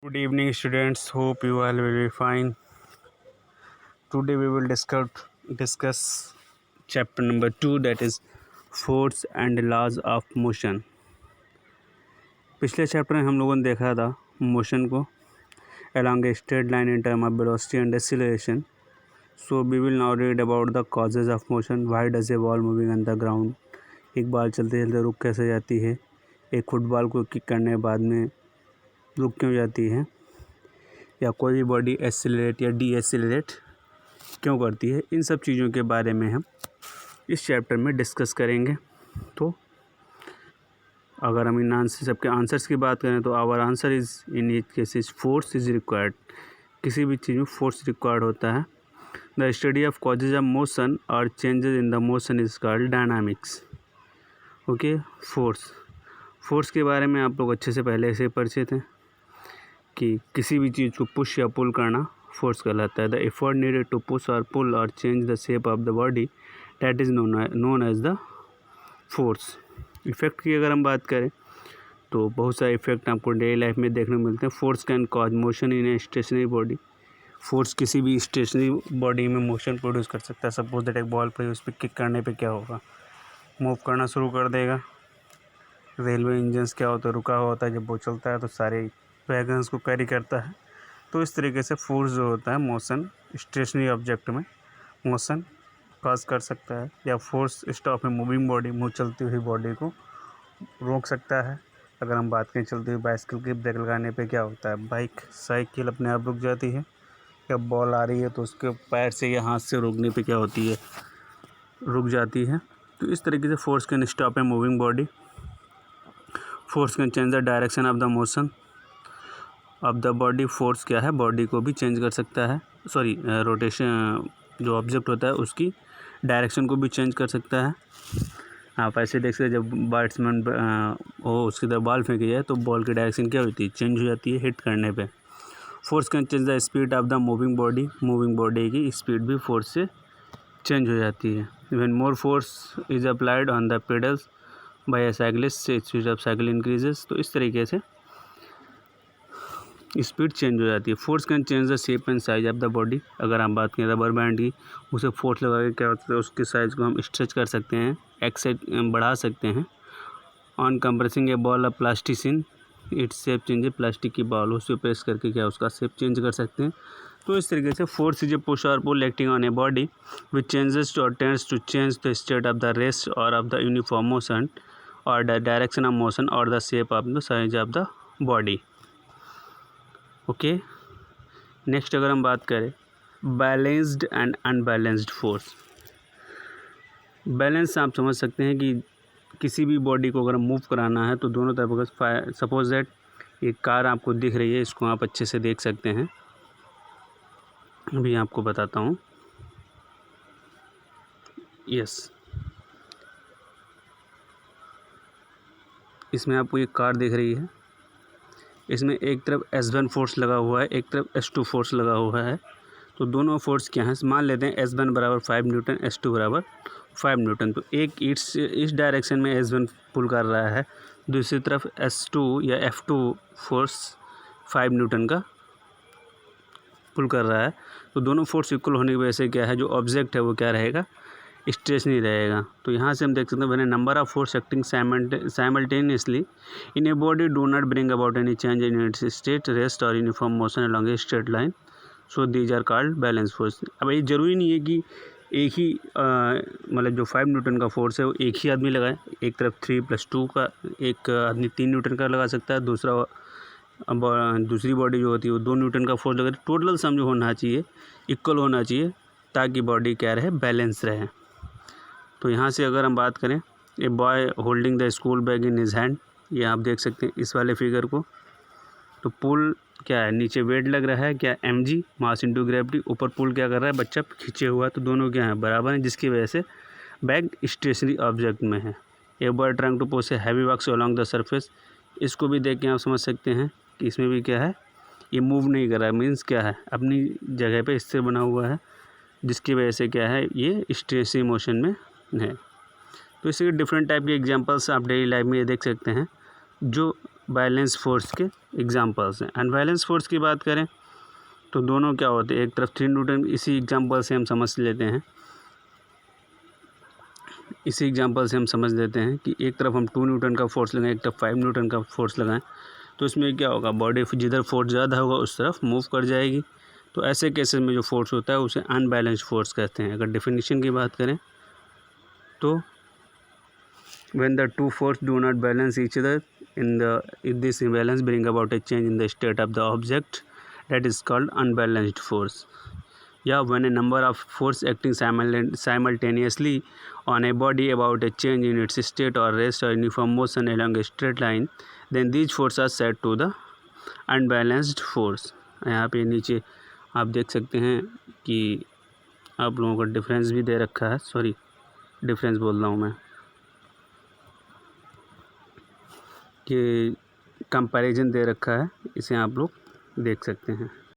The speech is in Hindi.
Good evening, students. Hope you all will be fine. Today we will discuss chapter number 2, that is force and laws of motion. पिछले चैप्टर में हम लोगों ने देखा था मोशन को along a straight line in terms of velocity and acceleration. So we will now read about the causes of motion. Why does a ball moving on the ground? एक बॉल चलते चलते रुक कैसे जाती है, एक फुटबॉल को किक करने के बाद में रुक क्यों जाती है, या कोई भी बॉडी एक्सेलरेट या डी एक्सेलरेट क्यों करती है, इन सब चीज़ों के बारे में हम इस चैप्टर में डिस्कस करेंगे. तो अगर हम इन सबके आंसर्स की बात करें तो our answer is in each cases force is required. किसी भी चीज़ में फोर्स रिक्वायर्ड होता है. The study of causes of motion और changes in the motion is called dynamics. Okay, force के बारे में आप लोग अच्छे से पहले से परिचित हैं कि किसी भी चीज़ को पुश या पुल करना फोर्स कहलाता है. The effort needed to push और pull or change the shape of the body that is known as the force. Effect की अगर हम बात करें तो बहुत सारे इफेक्ट आपको डेली लाइफ में देखने को मिलते हैं. Force can cause motion in a stationary body. Force किसी भी स्टेशनरी बॉडी में मोशन प्रोड्यूस कर सकता है. सपोज दैट एक बॉल पर उस पर किक करने पे क्या होगा, मूव करना शुरू कर देगा. रेलवे इंजन्स क्या होता है, रुका हुआ होता है, जब वो चलता है तो सारे वैगन्स को कैरी करता है. तो इस तरीके से फोर्स जो होता है मोशन स्टेशनरी ऑब्जेक्ट में मोशन कॉज कर सकता है. या force stop a moving body, मुँह चलती हुई बॉडी को रोक सकता है. अगर हम बात करें चलती हुई बाइसिकल की ब्रेक लगाने पे क्या होता है, साइकिल अपने आप रुक जाती है. या बॉल आ रही है तो उसके पैर से या हाथ से रोकने पे क्या होती है, रुक जाती है. तो इस तरीके से force can stop a moving body. Force can change the direction of the motion of the body. Force क्या है, बॉडी को भी चेंज कर सकता है. रोटेशन जो ऑब्जेक्ट होता है उसकी डायरेक्शन को भी चेंज कर सकता है. आप ऐसे देख सकते हैं जब बैट्समैन वो उसकी तरफ बॉल फेंकी जाए तो बॉल की डायरेक्शन क्या होती है, चेंज हो जाती है हिट करने पे. Force can change the speed of the moving body. Moving body की स्पीड भी फोर्स से चेंज हो जाती है. When more force is applied on the pedals by a cyclist, speed of cycle increases. तो इस तरीके से स्पीड चेंज हो जाती है. Force can change the shape and size of the body. अगर हम बात करें रबर बैंड की, उसे फोर्स लगा के क्या होता है, उसके साइज़ को हम स्ट्रेच कर सकते हैं, एक्सेट बढ़ा सकते हैं. On compressing A ball of plasticine its shape change. Plastic की बॉल उस पर प्रेस करके क्या उसका शेप चेंज कर सकते हैं. तो इस तरीके से फोर्स इज ए पुश और pull acting on a body which changes और tends to change the state of the rest और ऑफ द यूनिफॉर्म मोशन और द डायरेक्शन ऑफ मोशन और the shape of the size of the body. Okay, next अगर हम बात करें balanced and unbalanced force. Balance आप समझ सकते हैं कि किसी भी बॉडी को अगर हम मूव कराना है तो दोनों तरफ अगर सपोज दैट एक कार आपको दिख रही है, इसको आप अच्छे से देख सकते हैं. अभी आपको बताता हूँ. यस, इसमें आपको एक कार दिख रही है. इसमें एक तरफ S1 फोर्स लगा हुआ है, एक तरफ S2 फोर्स लगा हुआ है. तो दोनों फोर्स क्या हैं, मान लेते हैं S1 बराबर 5 न्यूटन, S2 बराबर 5 न्यूटन. तो एक इस डायरेक्शन में S1 पुल कर रहा है, दूसरी तरफ S2 या F2 फोर्स 5 न्यूटन का पुल कर रहा है. तो दोनों फोर्स इक्वल होने की वजह से क्या है, जो ऑब्जेक्ट है वो क्या रहेगा, स्टेशनरी रहेगा. तो यहाँ से हम देख सकते हैं when number of force acting simultaneously in a body do not bring about any change in its state, rest और uniform motion along a straight line, so these are called balance force. अब ये ज़रूरी नहीं है कि एक ही मतलब जो 5 न्यूटन का फोर्स है वो एक ही आदमी लगाए. एक तरफ 3 + 2 का एक आदमी 3 न्यूटन का लगा सकता है, दूसरी बॉडी जो होती है वो 2 न्यूटन का फोर्स लगा. टोटल सम जो होना चाहिए इक्वल होना चाहिए ताकि बॉडी क्या रहे, बैलेंस रहे. तो यहाँ से अगर हम बात करें, a boy holding the school bag in his hand, ये आप देख सकते हैं इस वाले फिगर को. तो पुल क्या है, नीचे वेट लग रहा है क्या, mg मास इंटू ग्रेविटी. ऊपर पुल क्या कर रहा है, बच्चा खींचे हुआ है. तो दोनों क्या हैं, बराबर हैं, जिसकी वजह से बैग स्टेशनरी ऑब्जेक्ट में है. A boy trying to push a heavy box along the surface. इसको भी देख के आप समझ सकते हैं कि इसमें भी क्या है, ये मूव नहीं कर रहा है, मीन्स क्या है, अपनी जगह पे स्थिर बना हुआ है, जिसकी वजह से क्या है, ये स्टेशनरी मोशन में है. तो इसके डिफरेंट टाइप के एग्जांपल्स आप डेली लाइफ में ये देख सकते हैं. जो बैलेंस फोर्स के एग्जांपल्स हैं। अनबैलेंस फोर्स की बात करें तो दोनों क्या होते हैं, एक तरफ 3 न्यूटन, इसी एग्जांपल से हम समझ लेते हैं कि एक तरफ हम 2 न्यूटन का फोर्स लगाएं, एक तरफ 5 न्यूटन का फोर्स लगाएं, तो इसमें क्या होगा, बॉडी जिधर फोर्स ज़्यादा होगा उस तरफ मूव कर जाएगी। तो ऐसे केसेस में जो फोर्स होता है उसे अनबैलेंस्ड फोर्स कहते हैं। अगर डेफिनेशन की बात करें तो when the two forces do not balance each other if this imbalance bring about a change in the state of the object, that is called unbalanced force. Yeah, when a number of forces acting simultaneously on a body about a change in its state or rest or uniform motion along a straight line, then these forces are said to the unbalanced force. यहाँ पे नीचे आप देख सकते हैं कि आप लोगों का डिफरेंस भी दे रखा है, डिफरेंस बोल रहा हूँ मैं, कि कंपैरिजन दे रखा है, इसे आप लोग देख सकते हैं।